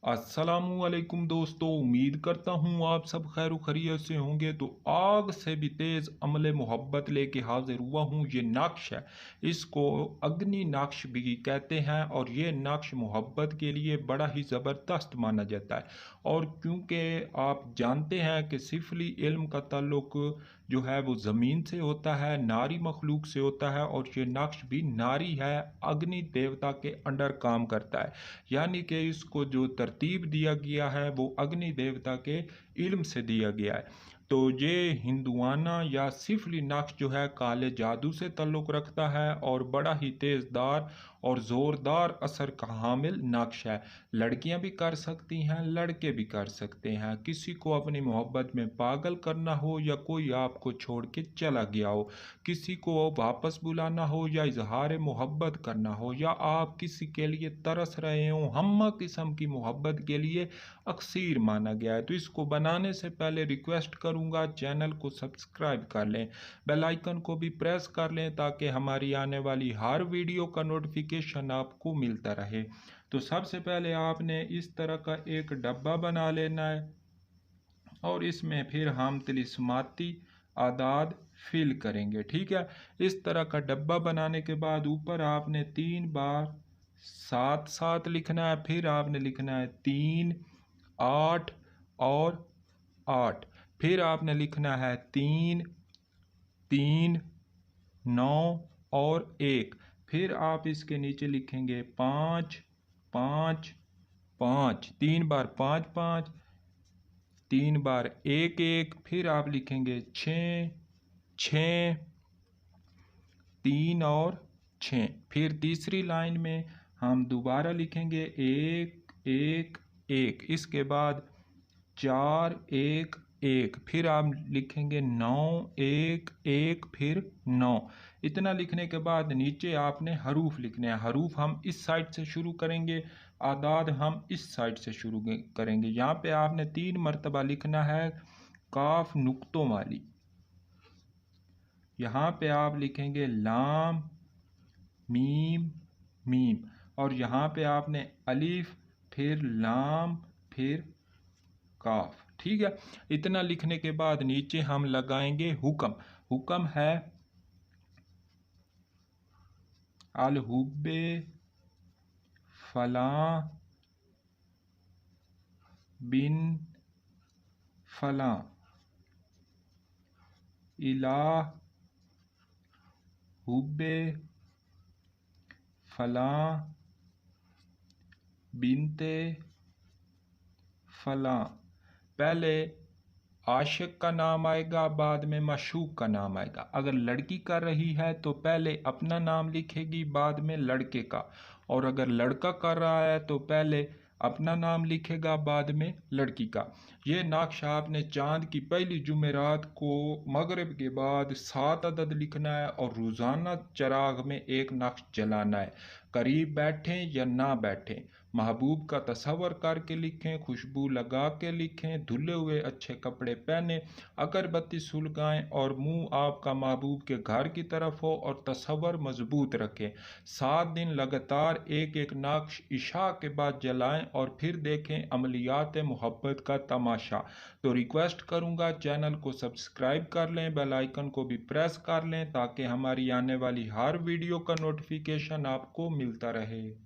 अस्सलामुअलैकुम दोस्तों, उम्मीद करता हूँ आप सब खैर खैरियत से होंगे। तो आग से भी तेज़ अमले मोहब्बत लेके हाजिर हुआ हूँ। ये नक्श है, इसको अग्नि नक्श भी कहते हैं और ये नक्श मोहब्बत के लिए बड़ा ही ज़बरदस्त माना जाता है। और क्योंकि आप जानते हैं कि सिफली इल्म का ताल्लुक जो है वो ज़मीन से होता है, नारी मखलूक से होता है, और ये नक्श भी नारी है, अग्नि देवता के अंडर काम करता है। यानी कि इसको जो तरतीब दिया गया है वो अग्नि देवता के इल्म से दिया गया है। तो ये हिंदुआना या सिफली नक्श जो है काले जादू से ताल्लुक़ रखता है और बड़ा ही तेज़दार और ज़ोरदार असर का हामिल नक्श है। लड़कियां भी कर सकती हैं, लड़के भी कर सकते हैं। किसी को अपनी मोहब्बत में पागल करना हो या कोई आपको छोड़ के चला गया हो, किसी को वापस बुलाना हो या इजहार मोहब्बत करना हो, या आप किसी के लिए तरस रहे हो, हम्मा किस्म की मोहब्बत के लिए अक्सीर माना गया है। तो इसको बनाने से पहले रिक्वेस्ट करूंगा चैनल को सब्सक्राइब कर लें, बेल आइकन को भी प्रेस कर लें ताकि हमारी आने वाली हर वीडियो का नोटिफिकेशन आपको मिलता रहे। तो सबसे पहले आपने इस तरह का एक डब्बा बना लेना है और इसमें फिर हम तिलिस्माती आदाद फिल करेंगे। ठीक है, इस तरह का डब्बा बनाने के बाद ऊपर आपने 3 बार 7 7 लिखना है, फिर आपने लिखना है 3 8 और 8, फिर आपने लिखना है 3 3 9 और 1, फिर आप इसके नीचे लिखेंगे 5 5 5, 3 बार 5 5, 3 बार 1 1, फिर आप लिखेंगे 6 6 3 और 6, फिर तीसरी लाइन में हम दोबारा लिखेंगे 1 1 1, इसके बाद 4 1 1, फिर आप लिखेंगे 9 1 1, फिर 9। इतना लिखने के बाद नीचे आपने हरूफ लिखने हैं। हरूफ हम इस साइड से शुरू करेंगे, आदाद हम इस साइड से शुरू करेंगे। यहाँ पे आपने 3 मरतबा लिखना है काफ नुक्तों वाली। यहाँ पे आप लिखेंगे लाम मीम मीम, और यहाँ पे आपने अलिफ, फिर लाम, फिर काफ। ठीक है, इतना लिखने के बाद नीचे हम लगाएंगे हुक्म। हुक्म है अल हुब्बे फलां बिन फलां इला हुब्बे फलां बिनते फलां। पहले आशिक का नाम आएगा, बाद में माशूक का नाम आएगा। अगर लड़की कर रही है तो पहले अपना नाम लिखेगी, बाद में लड़के का, और अगर लड़का कर रहा है तो पहले अपना नाम लिखेगा, बाद में लड़की का। ये नक्श आपने चांद की पहली जुमेरात को मगरिब के बाद 7 अदद लिखना है और रोज़ाना चराग में एक नक्श जलाना है। करीब बैठें या ना बैठें, महबूब का तस्वर करके लिखें, खुशबू लगा के लिखें, धुले हुए अच्छे कपड़े पहने, अगरबत्ती सुलगाएं और मुंह आपका महबूब के घर की तरफ हो और तस्वर मजबूत रखें। 7 दिन लगातार एक एक नक्श इशा के बाद जलाएं और फिर देखें अमलियात मोहब्बत का तमाशा। तो रिक्वेस्ट करूंगा चैनल को सब्सक्राइब कर लें, बेल आइकन को भी प्रेस कर लें ताकि हमारी आने वाली हर वीडियो का नोटिफिकेशन आपको मिलता रहे।